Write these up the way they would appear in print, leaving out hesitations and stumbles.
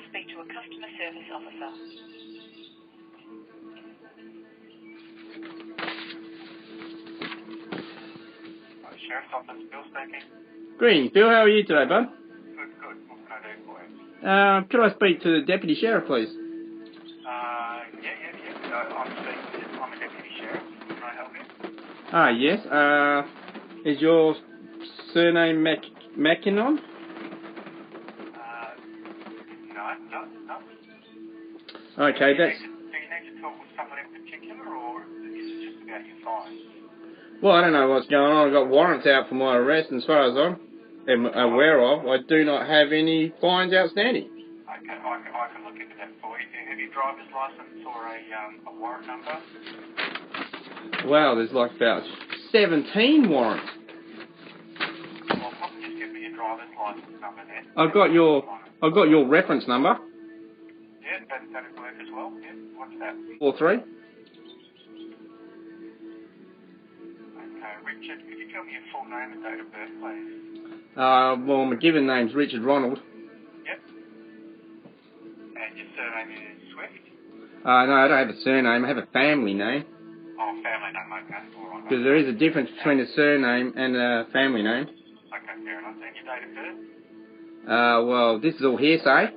to speak to a customer service officer. Sheriff's Office, Bill speaking. Greetings, Bill. How are you today, bud? Good, good. What can I do for you? Could I speak to the Deputy Sheriff, please? Yeah. I'm a Deputy Sheriff. Can I help you? Yes. Is your surname Mackinnon? No. Okay, Do you need to talk with someone in particular, or is it just about your fines? Well, I don't know what's going on. I've got warrants out for my arrest, and as far as I'm aware of, I do not have any fines outstanding. Okay, I can look into that for you. Have your driver's license or a warrant number? Wow, there's like about 17 warrants. Well, probably just give me your driver's license number then. I've got your reference number. Yeah, that'd work as well. Yeah, what's that? 43. Okay, Richard, could you tell me your full name and date of birth, please? Well, my given name's Richard Ronald. Yep. And your surname is Swift? No, I don't have a surname. I have a family name. Oh, family name, okay. All right. Because there is a difference between a surname and a family name. Okay, fair enough. And your date of birth? Well, this is all hearsay.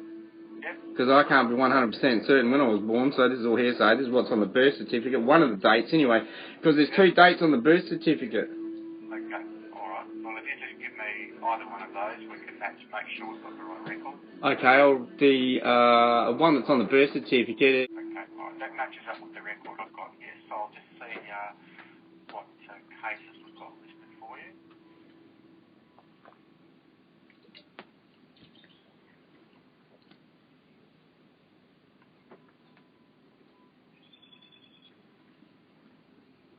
Yep. Because I can't be 100% certain when I was born, so this is all hearsay. This is what's on the birth certificate. One of the dates, anyway. Because there's two dates on the birth certificate. Okay, all right. Well, if you just give me either one of those, we can make sure we've got the right record. Okay, the one that's on the birth certificate. Okay, all right. That matches up with the record I've got here, so I'll just see what cases we've got listed for you.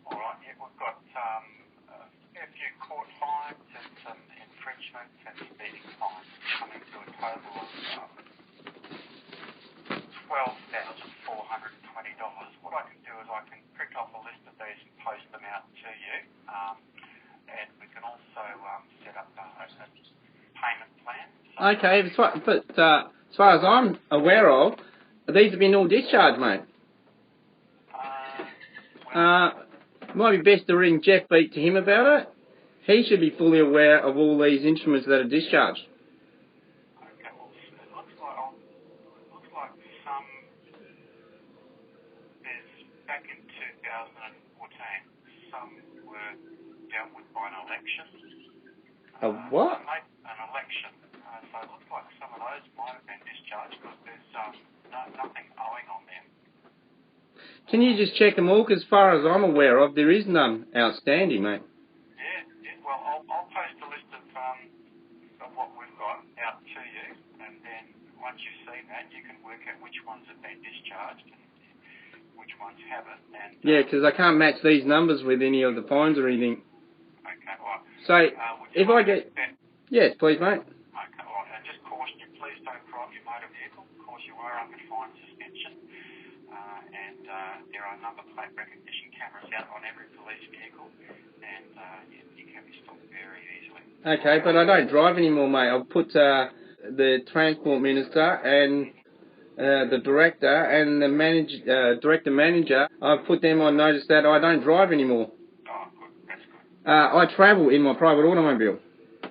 All right, yeah, we've got a fair few court fines and some infringements and speeding fines coming to a total of $12,420. What I can do is I can print off a list of these and post them out to you, and we can also set up a payment plan. Okay, but as far as I'm aware of, these have been all discharged, mate. Might be best to ring Jeff Beat to him about it. He should be fully aware of all these instruments that are discharged. Okay, well, it looks like some, back in 2014, some were dealt with by an election. A what? An election. So it looks like some of those might have been discharged because there's nothing owing on them. Can you just check them all? Because as far as I'm aware of, there is none outstanding, mate. Yeah. Well, I'll post a list of what we've got out to you, and then once you've seen that, you can work out which ones have been discharged and which ones haven't. And yeah, because I can't match these numbers with any of the fines or anything. Okay, right. So, if I get... Yes, please, mate. Okay, right. And just caution you, please don't drive your motor vehicle. Of course, you are under fine suspension. And there are number plate recognition cameras out on every police vehicle, and you can be stopped very easily. Okay, but I don't drive anymore, mate. I've put the Transport Minister and the Director and the Director-Manager, I've put them on notice that I don't drive anymore. Oh, good. That's good. I travel in my private automobile. Yeah,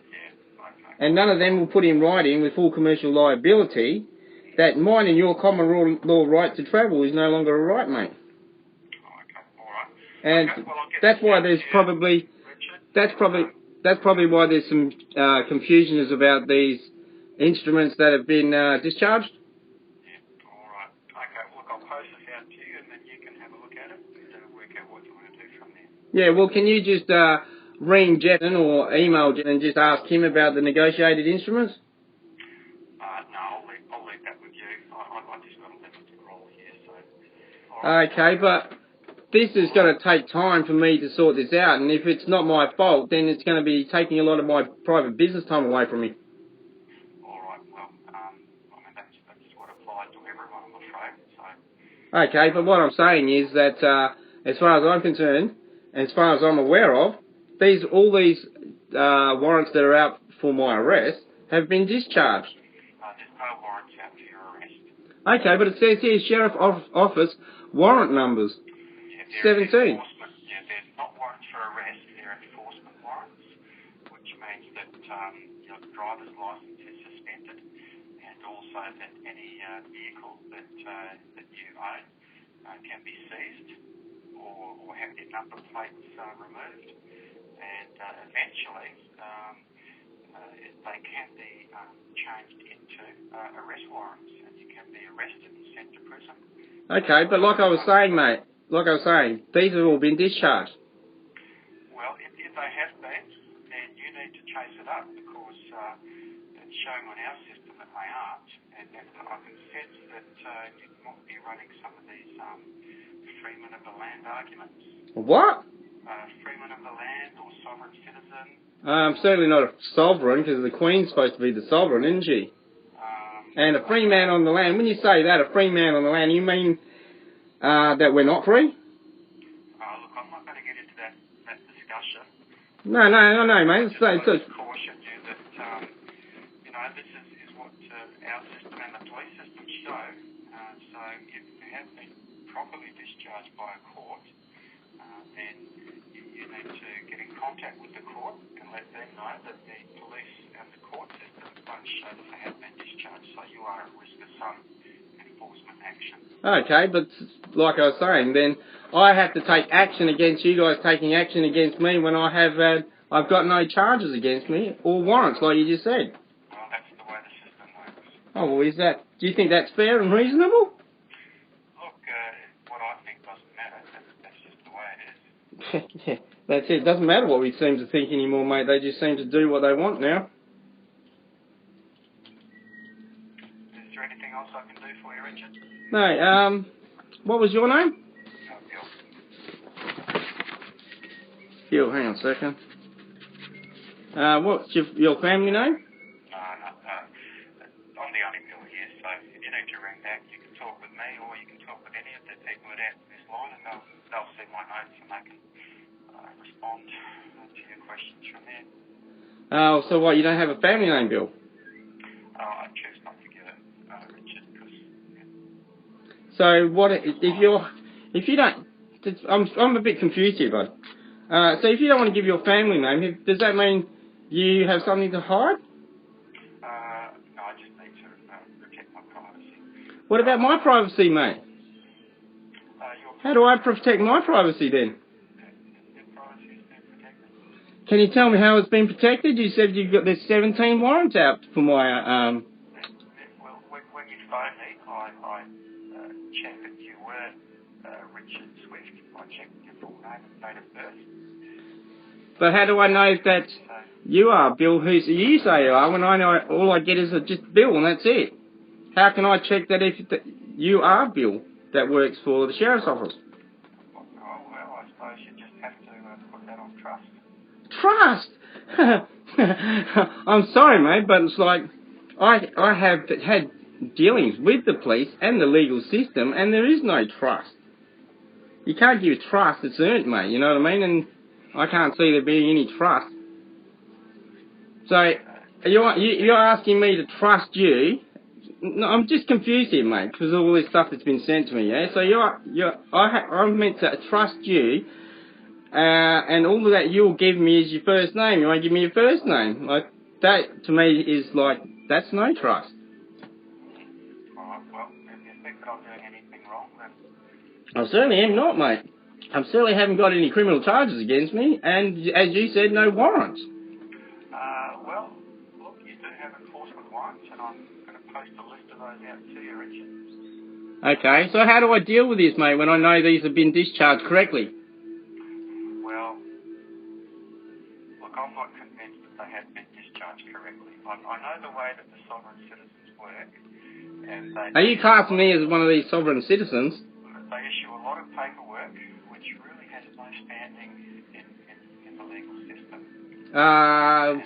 okay. And none of them will put in writing with full commercial liability that mine and your common law right to travel is no longer a right, mate. Oh, okay, all right. And okay, well, that's why there's probably that's probably why there's some confusion about these instruments that have been discharged. Yeah, all right. Okay, well, look, I'll post this out to you, and then you can have a look at it and work out what you want to do from there. Yeah, well, can you just ring Jeff or email Jeff and just ask him about the negotiated instruments? No, I'll leave that with you. I just got a limited role here, so... Okay, but this is going to take time for me to sort this out, and if it's not my fault, then it's going to be taking a lot of my private business time away from me. All right, well, I mean, that's what applies to everyone, I'm afraid, so... Okay, but what I'm saying is that, as far as I'm concerned, as far as I'm aware of, all these warrants that are out for my arrest have been discharged. There's no warrants out for your arrest. Okay, but it says here Sheriff Office warrant numbers. Yeah, they're 17. enforcement. Yeah, they're not warrants for arrest, they're enforcement warrants, which means that your driver's license is suspended, and also that any vehicle that you own can be seized or have their number plates removed, and eventually they can be changed into arrest warrants, and you can be arrested and sent to prison. Okay, but like I was saying, mate, these have all been discharged. Well, if they have been, then you need to chase it up, because it's showing on our system that they aren't, and I can sense that you might be running some of these freemen of the land arguments. What? Freemen of the land or sovereign citizen. I'm certainly not a sovereign, because the Queen's supposed to be the sovereign, isn't she? And a free man on the land. When you say that, a free man on the land, you mean that we're not free? Look, I'm not going to get into that discussion. No, mate. I just caution you that, this is what our system and the police system show. So if you have been properly discharged by a court, then you need to get in contact with the court and let them know that the police and the court system don't show that they have been discharged, so you are at risk of some enforcement action. Okay, but like I was saying, then I have to take action against you guys taking action against me when I've got no charges against me or warrants, like you just said. Well, that's the way the system works. Oh, well, do you think that's fair and reasonable? Look, what I think doesn't matter. That's just the way it is. Yeah, that's it. It doesn't matter what we seem to think anymore, mate. They just seem to do what they want now. Is there anything else I can do for you, Richard? No, what was your name? Bill. Bill, hang on a second. What's your family name? No. I'm the only Bill here, so if you need to ring back, you can talk with me, or you can talk with any of the people that answer this line, and they'll see my notes and they can respond to your questions from there. Oh, so what, you don't have a family name, Bill? I choose not to give it, Richard, because... So what, if you don't, I'm a bit confused here, bud. So if you don't want to give your family name, does that mean you have something to hide? No, I just need to protect my privacy. What about my privacy, mate? How do I protect my privacy then? Your privacy has been protected. Can you tell me how it's been protected? You said there's 17 warrants out for my, Well, when you phoned me, I checked that you were Richard Swift. I checked your full name and date of birth. But how do I know that you are Bill who you say you are when I know all I get is just Bill and that's it? How can I check that if you are Bill that works for the Sheriff's Office? Oh, well, I suppose you just have to put that on trust. Trust? I'm sorry, mate, but it's like I have had dealings with the police and the legal system, and there is no trust. You can't give trust, it's earned, mate, you know what I mean? And I can't see there being any trust. So, you're asking me to trust you? No, I'm just confused here, mate, because of all this stuff that's been sent to me, yeah? So I'm meant to trust you, and all of that you'll give me is your first name. You won't give me your first name. Like, that, to me, is like, that's no trust. Alright, well, if you think that I'm doing anything wrong, then... I certainly am not, mate. I certainly haven't got any criminal charges against me, and as you said, no warrants. Well, look, you do have enforcement warrants, and I'm going to post a list of those out to you, Richard. Okay, so how do I deal with this, mate, when I know these have been discharged correctly? Well, look, I'm not convinced that they have been discharged correctly. I know the way that the sovereign citizens work, and they... Are you classing me as one of these sovereign citizens? They issue a lot of paperwork, which really has no standing in the legal system. How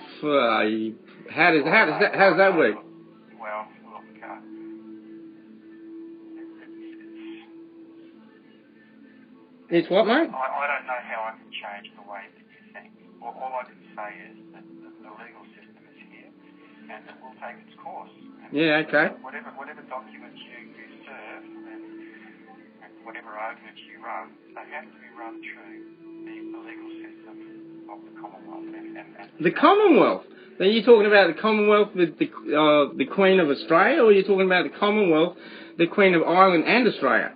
does that work? Well, look, it's what, mate? I don't know how I can change the way that you think. All I can say is that the legal system is here, and it will take its course. And Yeah, okay. Whatever documents you serve and whatever arguments you run, they have to be run through the legal system of the Commonwealth. And The Commonwealth? Are you talking about the Commonwealth with the Queen of Australia, or are you talking about the Commonwealth, the Queen of Ireland and Australia?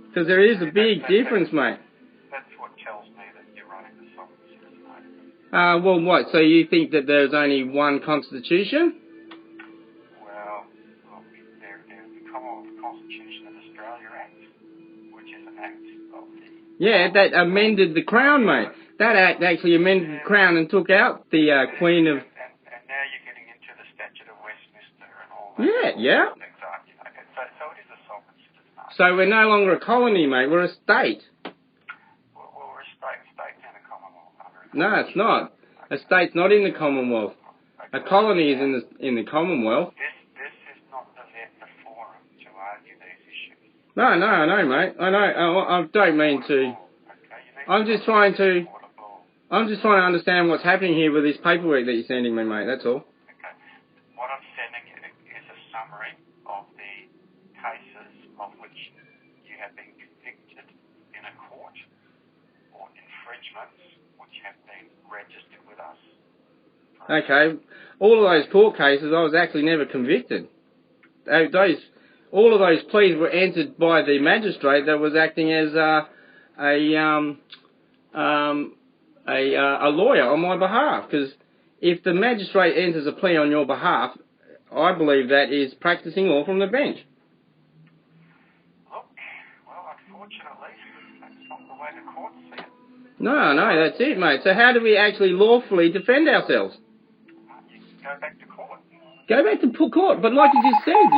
Because there is a big difference, mate. That's what tells me that you're running the sovereign citizen. Well, what? So you think that there's only one constitution? Well, look, there's the Commonwealth Constitution of Australia Act, which is an act of the... Yeah, that amended the Crown, mate. That act actually amended the Crown and took out the Queen of... And now you're getting into the Statute of Westminster and all that. Yeah. Exactly. Okay, so it is a sovereign citizen. So we're no longer a colony, mate. We're a state. Well, we're a state and a Commonwealth under it. No, it's not. A state's not in the Commonwealth. A colony is in the Commonwealth. This is not the forum to argue these issues. No, I know, mate. I know. I don't mean to. I'm just trying to understand what's happening here with this paperwork that you're sending me, mate. That's all. Okay. What I'm sending you is a summary of the cases of which you have been convicted in a court or infringements which have been registered with us. Okay. All of those court cases, I was actually never convicted. All of those pleas were entered by the magistrate that was acting as a lawyer on my behalf. Because if the magistrate enters a plea on your behalf, I believe that is practicing law from the bench. Look, well, unfortunately, that's not the way the courts see it. No, that's it, mate. So how do we actually lawfully defend ourselves? You can go back to court. Go back to court, but like you just said,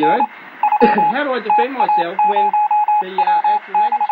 how do I defend myself when the actual magistrate